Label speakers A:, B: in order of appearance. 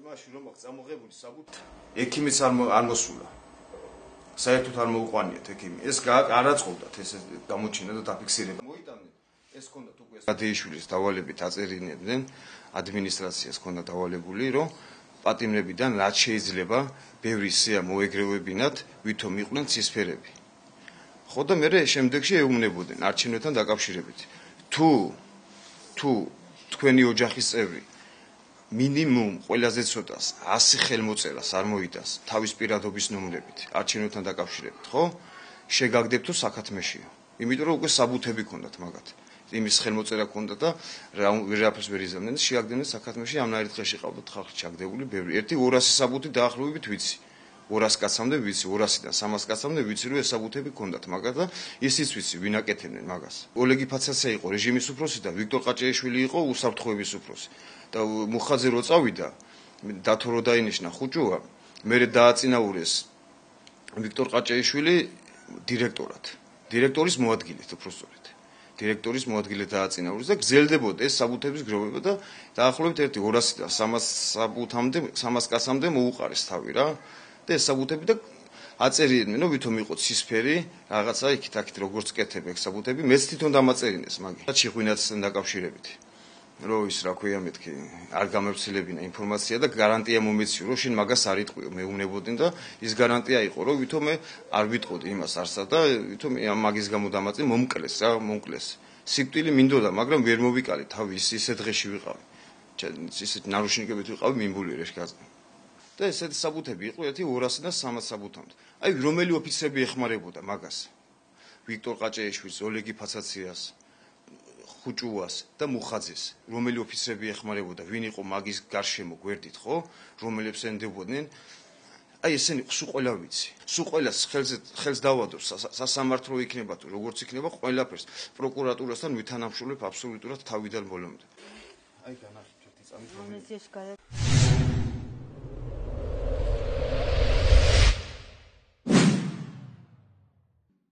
A: მაშინ რომ აქვს ამოღებული საბუთი ექიმიც არ მოსულა საერთოდ არ მოუყვანიათ ექიმი ეს არაწყობდათ ეს გამოჩინა და დაფიქსირება მოიტანდნენ ეს ქონდათ უკვე გადეიშვილის დავალებით აწერინებდნენ ადმინისტრაციას ქონდა დავალებული რომ პატიმრებიდან რაც შეიძლება ბევრი სია მოეგრევებინათ ვითომ იყვნენ ცისფერები ხო და მე შემდეგში ეუბნებოდნენ არჩევნებთან დაკავშირებით თუ თქვენი ოჯახის წევრი მინიმუმ ყველაზე ცოტას 100 ხელმოწერას არ მოიტანს თავის პირადობის ნომრებით არჩევნებთან დაკავშირებით ხო შეგაგდებთო საქათმეშიო იმიტომ რომ უკვე საბუთები ქონდათ მაგათ იმის ხელმოწერა ქონდა და ვერაფერს ვერ იზამდნენ შეაგდებდნენ საქათმეში ამნაირ დღეში ყავდათ ხალხი ჩაგდებული ბევრი 1-200 საბუთი დაახლოებით ვიცი 200 კაცამდე ვიცი 200-დან 300 კაცამდე ვიცი რომ ეს საბუთები ქონდათ მაგათ და ისიც ვიცი ვინ აკეთებდნენ მაგას ოლეგი ფაცაცია იყო რეჟიმის უფროსი და ვიქტორ ყაჭეიშვილი იყო უსაფრთხოების უფროსი და მუხაძე რო წავიდა დათო რო დაინიშნა ხუჭუა მე დააწინაურეს ვიქტორ ყაჭეიშვილი დირექტორის მოადგილედ უпроსწორედ დირექტორის მოადგილედ დააწინაურეს და გრძელდებოდა ეს საბუთების გროვება და დაახლოებით 1-200-დან 300 კაცამდე მოუყარეს თავი რა და ეს საბუთები და აწერინდნენ რომ ვითომ იყო ცისფერი რაღაცა იქით-აქით როგორც კეთებ ეგ საბუთები მეც თვითონ დამაწერინეს მაგით ღვინათთან დაკავშირებით რომ ის რა ქვია მეთქი არ გამევრცელებინა ინფორმაცია და გარანტია მომეციო რომ შენ მაგას არ იტყვიო მეუბნებოდნენ და ის გარანტია იყო რომ ვითომ არ ვიტყოდი იმას არსად და ვითომ მაგის გამო დამაწინ მომკლეს რა მომკლეს სიკვდილი მინდოდა მაგრამ ვერ მოვიკალე თავი ისე დღეში ვიყავი ისეთ ნარუშნიკებით ვიყავი მიმბული რეშკაზე და ესეთი საბუთები იყო 1-200-დან 300 საბუთამდე აი რომელი ოფიცრები ეხმარებოდა მაგას ვიქტორ ყაჭეიშვილს ოლეგი ფაცაციას ხუჭუას და მუხაძეს რომელი ოფიცრები ეხმარებოდა ვინ იყო მაგის გარშემო გვერდით ხო რომელებს ენდებოდნენ აი ესენი სულ ყველა ვიცი სულ ყველას ხელს დავადო სასამართლო იქნება თუ როგორც იქნება ყველაფერს პროკურატურასთან ვითანამშრომლებ აბსოლუტურად თავიდან ბოლომდე აი განახილეთ წამით